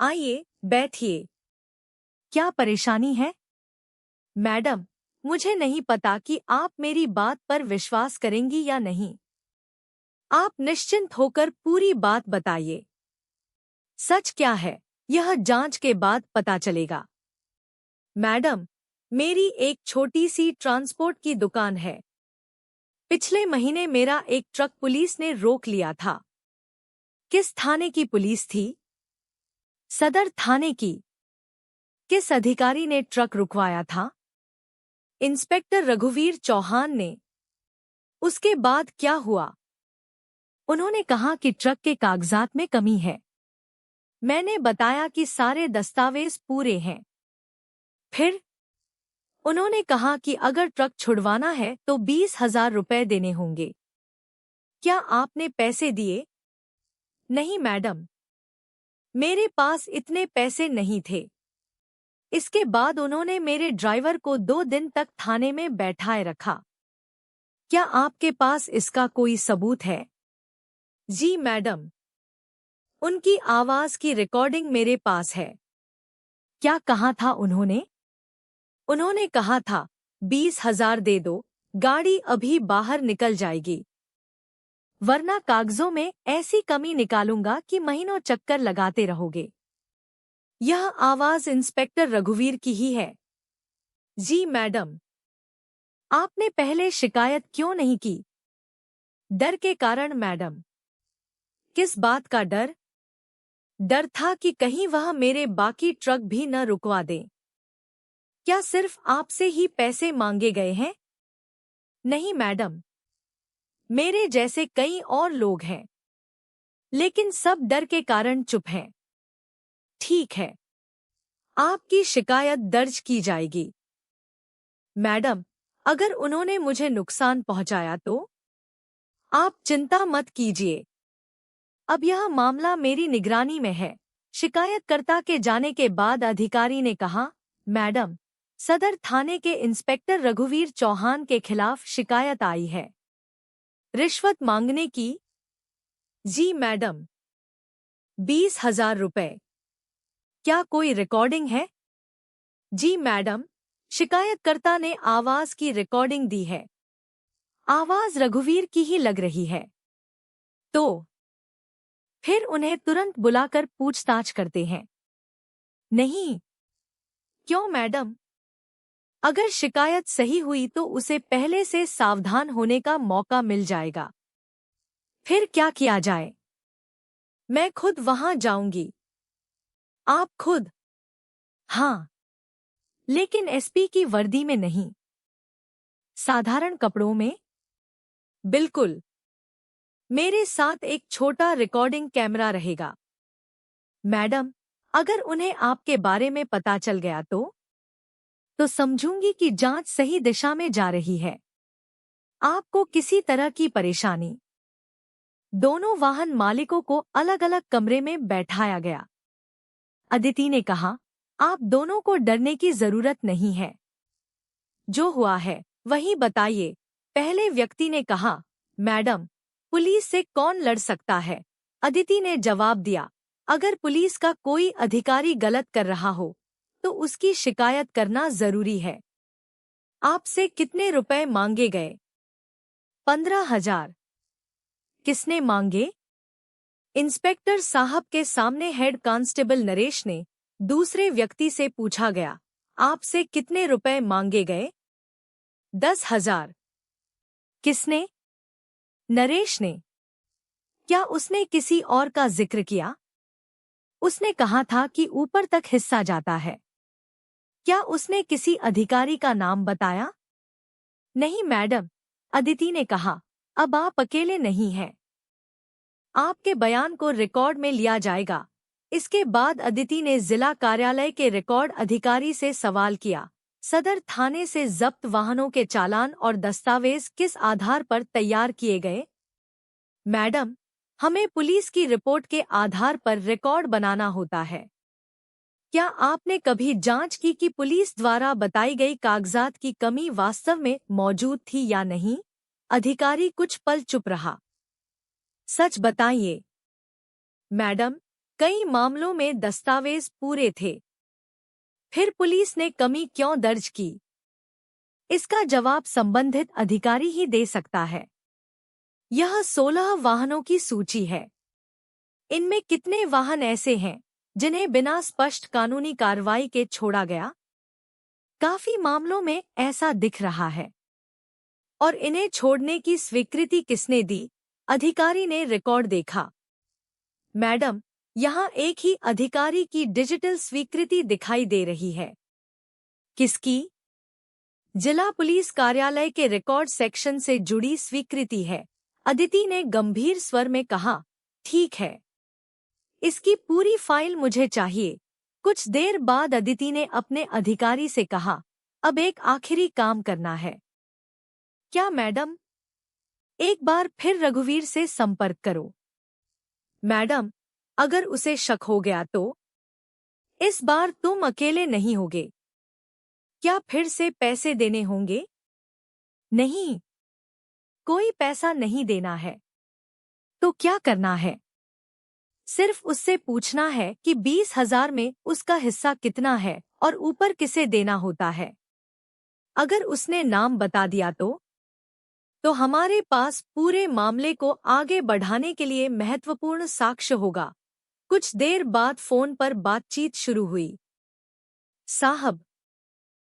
आइए, बैठिए। क्या परेशानी है? मैडम, मुझे नहीं पता कि आप मेरी बात पर विश्वास करेंगी या नहीं। आप निश्चिंत होकर पूरी बात बताइए। सच क्या है, यह जांच के बाद पता चलेगा। मैडम, मेरी एक छोटी सी ट्रांसपोर्ट की दुकान है। पिछले महीने मेरा एक ट्रक पुलिस ने रोक लिया था। किस थाने की पुलिस थी? सदर थाने की। किस अधिकारी ने ट्रक रुकवाया था? इंस्पेक्टर रघुवीर चौहान ने। उसके बाद क्या हुआ? उन्होंने कहा कि ट्रक के कागजात में कमी है। मैंने बताया कि सारे दस्तावेज पूरे हैं। फिर उन्होंने कहा कि अगर ट्रक छुड़वाना है तो 20,000 रुपए देने होंगे। क्या आपने पैसे दिए? नहीं मैडम, मेरे पास इतने पैसे नहीं थे। इसके बाद उन्होंने मेरे ड्राइवर को 2 दिन तक थाने में बैठाए रखा। क्या आपके पास इसका कोई सबूत है? जी मैडम, उनकी आवाज की रिकॉर्डिंग मेरे पास है। क्या कहा था उन्होंने? उन्होंने कहा था, 20,000 दे दो, गाड़ी अभी बाहर निकल जाएगी, वरना कागजों में ऐसी कमी निकालूंगा कि महीनों चक्कर लगाते रहोगे। यह आवाज इंस्पेक्टर रघुवीर की ही है। जी मैडम। आपने पहले शिकायत क्यों नहीं की? डर के कारण मैडम। किस बात का डर? डर था कि कहीं वह मेरे बाकी ट्रक भी न रुकवा दें। क्या सिर्फ आपसे ही पैसे मांगे गए हैं? नहीं मैडम, मेरे जैसे कई और लोग हैं, लेकिन सब डर के कारण चुप हैं। ठीक है, आपकी शिकायत दर्ज की जाएगी। मैडम, अगर उन्होंने मुझे नुकसान पहुंचाया तो? आप चिंता मत कीजिए, अब यह मामला मेरी निगरानी में है। शिकायतकर्ता के जाने के बाद अधिकारी ने कहा, मैडम, सदर थाने के इंस्पेक्टर रघुवीर चौहान के खिलाफ शिकायत आई है। रिश्वत मांगने की? जी मैडम। 20,000 रुपए। क्या कोई रिकॉर्डिंग है? जी मैडम, शिकायतकर्ता ने आवाज की रिकॉर्डिंग दी है। आवाज रघुवीर की ही लग रही है। तो फिर उन्हें तुरंत बुलाकर पूछताछ करते हैं। नहीं। क्यों मैडम? अगर शिकायत सही हुई तो उसे पहले से सावधान होने का मौका मिल जाएगा। फिर क्या किया जाए? मैं खुद वहां जाऊंगी। आप खुद? हाँ, लेकिन एसपी की वर्दी में नहीं, साधारण कपड़ों में। बिल्कुल। मेरे साथ एक छोटा रिकॉर्डिंग कैमरा रहेगा। मैडम, अगर उन्हें आपके बारे में पता चल गया तो समझूंगी कि जांच सही दिशा में जा रही है। आपको किसी तरह की परेशानी? दोनों वाहन मालिकों को अलग अलग कमरे में बैठाया गया। अदिति ने कहा, आप दोनों को डरने की जरूरत नहीं है। जो हुआ है वही बताइए। पहले व्यक्ति ने कहा, मैडम, पुलिस से कौन लड़ सकता है? अदिति ने जवाब दिया, अगर पुलिस का कोई अधिकारी गलत कर रहा हो तो उसकी शिकायत करना जरूरी है। आपसे कितने रुपए मांगे गए? 15,000। किसने मांगे? इंस्पेक्टर साहब के सामने हेड कांस्टेबल नरेश ने दूसरे व्यक्ति से पूछा गया, आपसे कितने रुपए मांगे गए? 10,000। किसने? नरेश ने। क्या उसने किसी और का जिक्र किया? उसने कहा था कि ऊपर तक हिस्सा जाता है। क्या उसने किसी अधिकारी का नाम बताया? नहीं मैडम, अदिति ने कहा, अब आप अकेले नहीं हैं। आपके बयान को रिकॉर्ड में लिया जाएगा। इसके बाद अदिति ने जिला कार्यालय के रिकॉर्ड अधिकारी से सवाल किया, सदर थाने से जब्त वाहनों के चालान और दस्तावेज किस आधार पर तैयार किए गए? मैडम, हमें पुलिस की रिपोर्ट के आधार पर रिकॉर्ड बनाना होता है। क्या आपने कभी जांच की कि पुलिस द्वारा बताई गई कागजात की कमी वास्तव में मौजूद थी या नहीं? अधिकारी कुछ पल चुप रहा। सच बताइए। मैडम, कई मामलों में दस्तावेज पूरे थे। फिर पुलिस ने कमी क्यों दर्ज की? इसका जवाब संबंधित अधिकारी ही दे सकता है। यह 16 वाहनों की सूची है। इनमें कितने वाहन ऐसे हैं जिन्हें बिना स्पष्ट कानूनी कार्रवाई के छोड़ा गया? काफी मामलों में ऐसा दिख रहा है। और इन्हें छोड़ने की स्वीकृति किसने दी? अधिकारी ने रिकॉर्ड देखा। मैडम, यहाँ एक ही अधिकारी की डिजिटल स्वीकृति दिखाई दे रही है। किसकी? जिला पुलिस कार्यालय के रिकॉर्ड सेक्शन से जुड़ी स्वीकृति है। अदिति ने गंभीर स्वर में कहा, ठीक है। इसकी पूरी फाइल मुझे चाहिए। कुछ देर बाद अदिति ने अपने अधिकारी से कहा, अब एक आखिरी काम करना है। क्या मैडम? एक बार फिर रघुवीर से संपर्क करो। मैडम, अगर उसे शक हो गया तो? इस बार तुम अकेले नहीं होगे। क्या फिर से पैसे देने होंगे? नहीं, कोई पैसा नहीं देना है। तो क्या करना है? सिर्फ उससे पूछना है कि 20,000 में उसका हिस्सा कितना है और ऊपर किसे देना होता है। अगर उसने नाम बता दिया तो हमारे पास पूरे मामले को आगे बढ़ाने के लिए महत्वपूर्ण साक्ष्य होगा। कुछ देर बाद फोन पर बातचीत शुरू हुई। साहब,